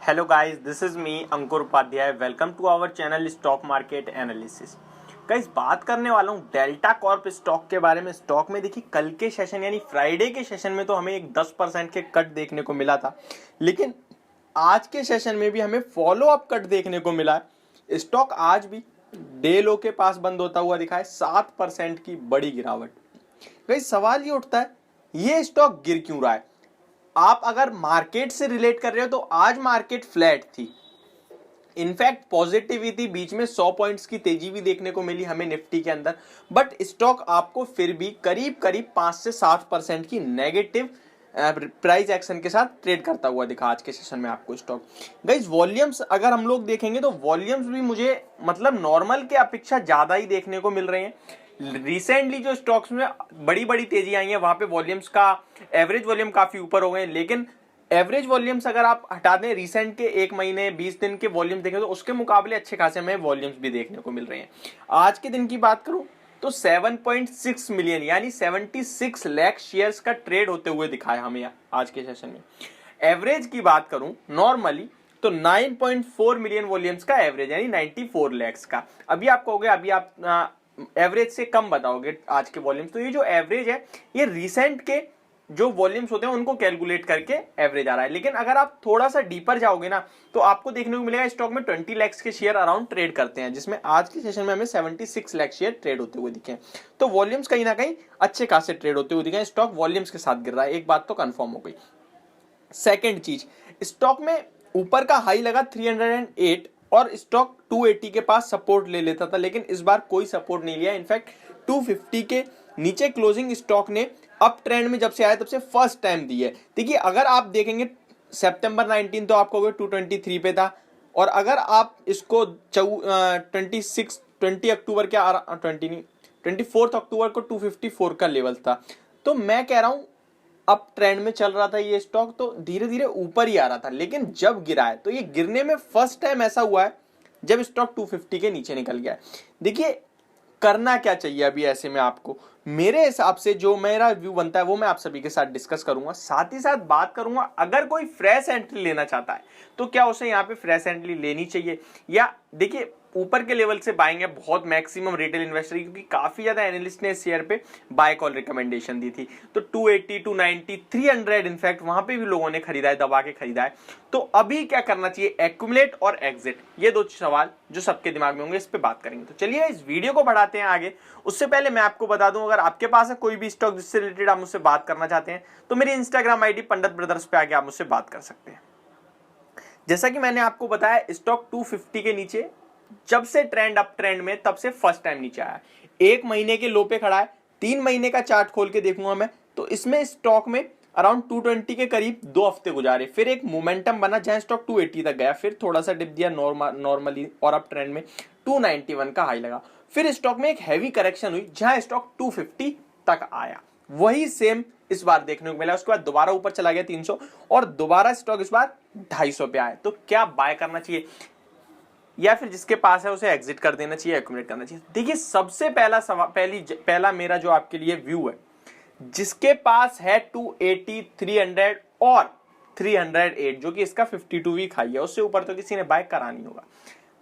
Hello guys, this is me Ankur Upadhyay. Welcome to our channel stock market analysis. Guys, बात करने वाला हूँ delta Corp stock के बारे में। स्टॉक में देखिए, कल के सेशन यानी फ्राइडे के सेशन में तो हमें एक 10% के कट देखने को मिला था, लेकिन आज के सेशन में भी हमें फॉलो अप कट देखने को मिला है। स्टॉक आज भी डे लो के पास बंद होता हुआ दिखा है, 7% की बड़ी गिरावट। गाइस, सवाल ये उठता है, ये स्टॉक गिर क्यों रहा है? आप अगर मार्केट से रिलेट कर रहे हो तो आज मार्केट फ्लैट थी, इनफैक्ट पॉजिटिव थी, बीच में 100 पॉइंट्स की तेजी भी देखने को मिली हमें निफ्टी के अंदर, बट स्टॉक आपको फिर भी करीब करीब 5 से 7% की नेगेटिव प्राइस एक्शन के साथ ट्रेड करता हुआ दिखा आज के सेशन में आपको स्टॉक। गाइस, वॉल्यूम्स अगर हम लोग देखेंगे तो वॉल्यूम्स भी मुझे मतलब नॉर्मल के अपेक्षा ज्यादा ही देखने को मिल रहे हैं। रिसेंटली जो स्टॉक्स में बड़ी बड़ी तेजी आई है वहां पे वॉल्यूम्स का एवरेज वॉल्यूम काफी ऊपर हो गए, लेकिन एवरेज वॉल्यूम्स अगर आप हटा दें रिसेंट के 1 महीने 20 दिन के वॉल्यूम्स देखें तो उसके मुकाबले अच्छे खासे हमें वॉल्यूम्स भी देखने को मिल रहे हैं। आज के दिन की बात करूं तो 7.6 मिलियन यानी 76 लाख शेयर्स का ट्रेड होते हुए दिखाया हमें आज के सेशन में। एवरेज की बात करूं नॉर्मली तो 9.4 मिलियन वॉल्यूम्स का एवरेज यानी 94 लैक्स का। अभी आप कहोगे अभी आप एवरेज से कम बताओगे आज के वॉल्यूम्स, तो ये जो एवरेज है ये रिसेंट के जो वॉल्यूम्स होते हैं उनको कैलकुलेट करके एवरेज आ रहा है। लेकिन अगर आप थोड़ा सा डीपर जाओगे ना तो आपको देखने को मिलेगा स्टॉक में 20 लाख के शेयर अराउंड ट्रेड करते हैं, जिसमें आज के सेशन में हमें 76 लाख शेयर ट्रेड होते हुए दिखे। तो वॉल्यूम्स कहीं ना कहीं अच्छे खासे ट्रेड होते हुए दिखे, स्टॉक वॉल्यूम्स के साथ गिर रहा है, एक बात तो कंफर्म हो गई। सेकेंड चीज, स्टॉक में ऊपर का हाई लगा 308 और स्टॉक 280 के पास सपोर्ट ले लेता था, लेकिन इस बार कोई सपोर्ट नहीं लिया। इनफैक्ट 250 के नीचे क्लोजिंग स्टॉक ने अप ट्रेंड में जब से आया तब से फर्स्ट टाइम दी है। देखिए, अगर आप देखेंगे सितंबर 19 तो आपको 223 पे था, और अगर आप इसको 20 अक्टूबर के 20 नहीं 24 अक्टूबर को 254 का लेवल था। तो मैं कह रहा हूं अप ट्रेंड में चल रहा था ये स्टॉक, तो धीरे धीरे ऊपर ही आ रहा था, लेकिन जब गिरा है तो ये गिरने में फर्स्ट टाइम ऐसा हुआ है जब स्टॉक 250 के नीचे निकल गया है। देखिए, करना क्या चाहिए अभी ऐसे में आपको, मेरे हिसाब से जो मेरा व्यू बनता है वो मैं आप सभी के साथ डिस्कस करूंगा। साथ ही साथ बात करूंगा अगर कोई फ्रेश एंट्री लेना चाहता है तो क्या उसे यहाँ पे फ्रेश एंट्री लेनी चाहिए, या देखिए ऊपर के लेवल से बाइंग है बहुत मैक्सिमम रिटेल इन्वेस्टर, क्योंकि काफी ज्यादा एनालिस्ट ने इस शेयर पे बाय कॉल रिकमेंडेशन दी थी। तो 280 290 300 इनफैक्ट वहां पे भी लोगों ने खरीदा है, दबा के खरीदा है। तो अभी क्या करना चाहिए, एक्यूमुलेट और एग्जिट, ये दो सवाल जो सबके दिमाग में होंगे, इस पे बात करेंगे। तो चलिए इस वीडियो को बढ़ाते हैं आगे। उससे पहले मैं आपको बता दूं, अगर आपके पास है कोई भी स्टॉक जिससे रिलेटेड आप मुझसे बात करना चाहते हैं तो मेरी इंस्टाग्राम आईडी पंडित ब्रदर्स पे आके आप मुझसे बात कर सकते हैं। जैसा कि मैंने आपको बताया, स्टॉक 250 के नीचे जब से ट्रेंड अप ट्रेंड में तब से फर्स्ट टाइम नीचे आया, 1 महीने के लो पे खड़ा है। 3 महीने का चार्ट खोल के देखूंगा मैं तो इसमें स्टॉक में अराउंड 220 के करीब 2 हफ्ते गुजारे, फिर एक मोमेंटम बना जहां स्टॉक 280 तक गया, फिर थोड़ा सा डिप दिया नॉर्मली और अप ट्रेंड में 291 का हाई लगा, फिर स्टॉक में एक हैवी करेक्शन हुई जहां स्टॉक 250 तक आया। वही सेम इस बार देखने को मिला। उसके बाद दोबारा ऊपर चला गया 300 और दोबारा स्टॉक इस बार 250 पे आया। तो क्या बाय करना चाहिए या फिर जिसके पास है उसे एग्जिट कर देना चाहिए, एक्यूमुलेट करना चाहिए? देखिए, सबसे पहला मेरा जो आपके लिए व्यू है, जिसके पास है 280 300 और 308 जो कि इसका 52 वीक हाई है, उससे ऊपर तो किसी ने बाय करा नहीं होगा।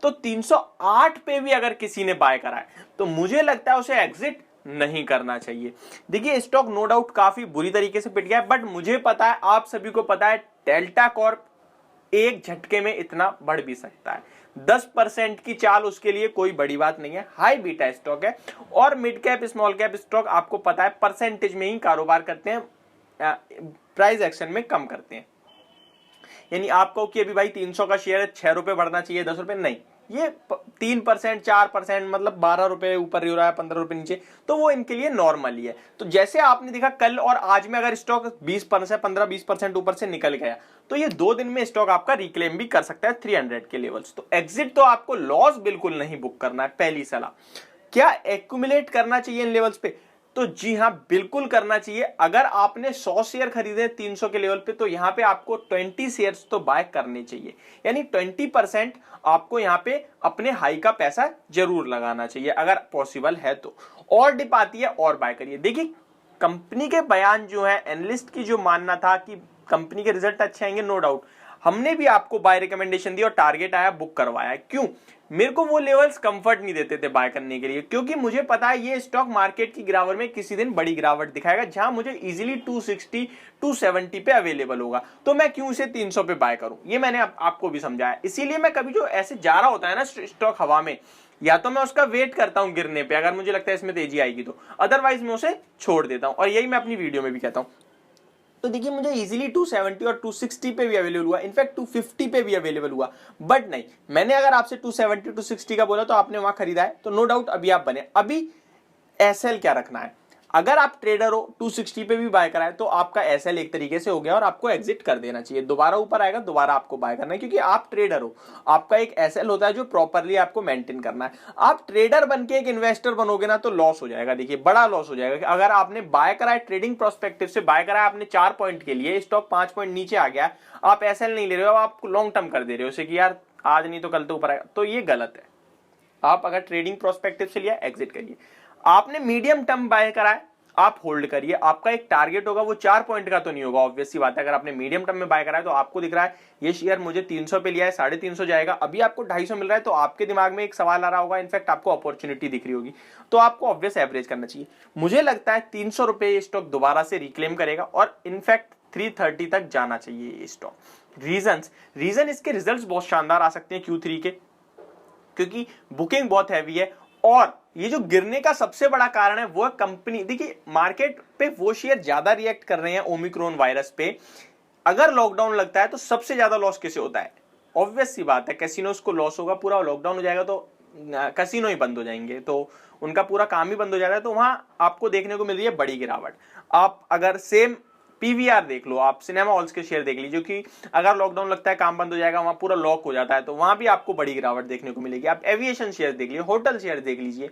तो 308 पे भी अगर किसी ने बाय करा है तो मुझे लगता है उसे एग्जिट नहीं करना चाहिए। देखिए, स्टॉक नो डाउट काफी बुरी तरीके से पिट गया है, बट मुझे पता है, आप सभी को पता है, डेल्टा कॉर्प एक झटके में इतना बढ़ भी सकता है। 10% की चाल उसके लिए कोई बड़ी बात नहीं है। हाई बीटा स्टॉक है और mid cap small cap stock आपको पता है परसेंटेज में ही कारोबार करते हैं, प्राइस एक्शन में कम करते हैं। यानी आपको कि अभी भाई 300 का शेयर है, 6 रुपए बढ़ना चाहिए 10 रुपए नहीं, ये 3% 4% मतलब 12 रुपए ऊपर हो रहा है 15 रुपए नीचे, तो वो इनके लिए नॉर्मल ही है। तो जैसे आपने देखा कल और आज में अगर स्टॉक 20% 15-20% ऊपर से निकल गया तो ये 2 दिन में स्टॉक आपका रिक्लेम भी कर सकता है 300 के लेवल्स। तो एग्जिट तो आपको लॉस बिल्कुल नहीं बुक करना है। पहली सलाह, क्या एक्यूमुलेट करना चाहिए इन लेवल्स पे? तो जी हां, बिल्कुल करना चाहिए। अगर आपने 100 शेयर खरीदे 300 के लेवल पे तो यहां पे आपको 20 शेयर्स तो बाय करने चाहिए, यानी 20% आपको यहां पे अपने हाई का पैसा जरूर लगाना चाहिए अगर पॉसिबल है तो। और डिप आती है और बाय करिए। देखिए, कंपनी के बयान जो है, एनालिस्ट की जो मानना था कि कंपनी के रिजल्ट अच्छे आएंगे, नो डाउट। हमने भी आपको बाय रिकमेंडेशन दी और टारगेट आया, बुक करवाया। क्यों? मेरे को वो लेवल्स कंफर्ट नहीं देते थे बाय करने के लिए, क्योंकि मुझे पता है ये स्टॉक मार्केट की गिरावट में किसी दिन बड़ी गिरावट दिखाएगा, जहां मुझे इजीली 260 270 पे अवेलेबल होगा। तो मैं क्यों इसे 300 पे बाय करूं, ये मैंने आपको भी समझाया। इसीलिए मैं कभी जो ऐसे जा रहा होता है ना स्टॉक हवा में, या तो मैं उसका वेट करता हूं गिरने पे, अगर मुझे लगता है इसमें तेजी आएगी तो, अदरवाइज मैं उसे छोड़ देता हूं। और यही मैं अपनी वीडियो में भी कहता हूं। तो देखिए मुझे इजीली 270 और 260 पे भी अवेलेबल हुआ, इनफैक्ट 250 पे भी अवेलेबल हुआ। बट नहीं, मैंने अगर आपसे 270 260 का बोला तो आपने वहां खरीदा है, तो नो डाउट अभी आप बने। अभी एसएल क्या रखना है, अगर आप ट्रेडर हो 260 पे भी बाय करा है तो आपका एसएल एक तरीके से हो गया और आपको एग्जिट कर देना चाहिए। दोबारा ऊपर आएगा, दोबारा आपको बाय करना है, क्योंकि आप ट्रेडर हो। आपका एक एसएल होता है जो प्रॉपरली आपको मेंटेन करना है। आप ट्रेडर बन के एक इन्वेस्टर बनोगे ना तो लॉस हो जाएगा। देखिए बड़ा लॉस हो जाएगा कि अगर आपने बाय करा है, ट्रेडिंग प्रोस्पेक्टिव से बाय करा है आपने 4 पॉइंट के लिए, स्टॉक 5 पॉइंट नीचे आ गया, आप एसएल नहीं ले रहे हो, आप लॉन्ग टर्म कर दे रहे हो उसे कि यार आज नहीं तो कल तो ऊपर आएगा, तो ये गलत है। आप अगर ट्रेडिंग प्रोस्पेक्टिव से लिया, एग्जिट करिए। आपने मीडियम टर्म बाय करा है, आप होल्ड करिए। आपका एक टारगेट होगा, वो 4 पॉइंट का तो नहीं होगा, ऑब्वियस सी बात है। अगर आपने मीडियम टर्म में बाय करा है तो आपको दिख रहा है ये शेयर मुझे 300 पे लिया है, 350 जाएगा, अभी आपको 250 मिल रहा है, तो आपके दिमाग में एक सवाल आ रहा होगा, इनफैक्ट आपको अपॉर्चुनिटी दिख रही होगी, तो आपको ऑब्वियस एवरेज करना चाहिए। मुझे लगता है 300 रुपए ये स्टॉक दोबारा से रिक्लेम करेगा और इनफैक्ट 330 तक जाना चाहिए ये स्टॉक। रीजन इसके रिजल्ट्स बहुत शानदार आ सकते हैं Q3 के, क्योंकि बुकिंग बहुत हैवी है। और ये जो गिरने का सबसे बड़ा कारण है वो कंपनी, देखिए मार्केट पे वो शेयर ज्यादा रिएक्ट कर रहे हैं ओमिक्रॉन वायरस पे। अगर लॉकडाउन लगता है तो सबसे ज्यादा लॉस किसे होता है? ऑब्वियस सी बात है, कैसीनोस को लॉस होगा। पूरा लॉकडाउन हो जाएगा तो कैसीनो ही बंद हो जाएंगे, तो उनका पूरा काम ही बंद हो जाएगा, तो वहां आपको देखने को मिल रही है बड़ी गिरावट। आप अगर सेम पीवीआर देख लो, आप सिनेमा हॉल्स के शेयर देख लीजिए कि अगर लॉकडाउन लगता है काम बंद हो जाएगा, वहां पूरा लॉक हो जाता है, तो वहां भी आपको बड़ी गिरावट देखने को मिलेगी। आप एविएशन शेयर देख लीजिए, होटल शेयर देख लीजिए।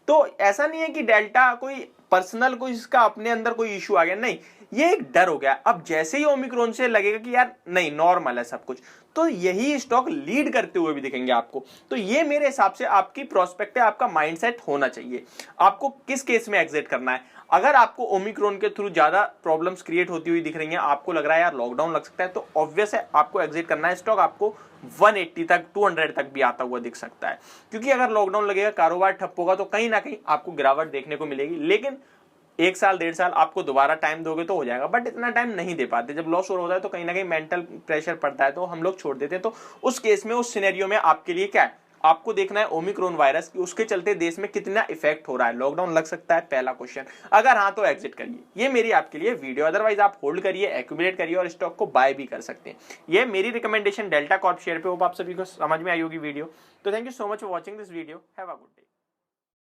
तो ऐसा नहीं है कि डेल्टा कोई पर्सनल कोई इसका अपने अंदर कोई इशू आ गया, नहीं, ये एक डर हो गया। अब जैसे ही ओमिक्रॉन से लगेगा कि यार नहीं नॉर्मल है सब कुछ, तो यही स्टॉक लीड करते हुए भी दिखेंगे आपको। तो ये मेरे हिसाब से आपकी प्रोस्पेक्ट है, आपका माइंडसेट होना चाहिए। आपको किस केस में एग्जिट करना है। अगर आपको ओमिक्रॉन के थ्रू ज्यादा प्रॉब्लम्स क्रिएट होती हुई दिख रही हैं, आपको लग रहा है यार लॉकडाउन लग सकता है, तो ऑब्वियस है आपको एग्जिट करना है। स्टॉक आपको 180 तक 200 तक भी आता हुआ दिख सकता है, क्योंकि अगर लॉकडाउन लगेगा, कारोबार ठप होगा, तो कहीं ना कहीं आपको गिरावट देखने को मिलेगी। लेकिन 1 साल 1.5 साल आपको दोबारा टाइम दोगे तो हो जाएगा, बट इतना टाइम नहीं दे पाते। जब लॉस हो रहा है तो कहीं ना कहीं मेंटल प्रेशर पड़ता है, तो हम लोग छोड़ देते हैं। तो उस केस में, उस सिनेरियो में आपके लिए क्या है, आपको देखना है ओमिक्रॉन वायरस की उसके चलते देश में कितना इफेक्ट हो रहा है। लॉकडाउन लग सकता है, पहला क्वेश्चन। अगर हाँ तो एग्जिट करिए। ये मेरी आपके लिए वीडियो, अदरवाइज आप होल्ड करिए, एक्यूमुलेट करिए और स्टॉक को बाय भी कर सकते हैं। ये मेरी रिकमेंडेशन डेल्टा कॉर्प शेयर पे। होप आप सभी को समझ में आई होगी वीडियो। तो thank you so much for watching this video. Have a good day.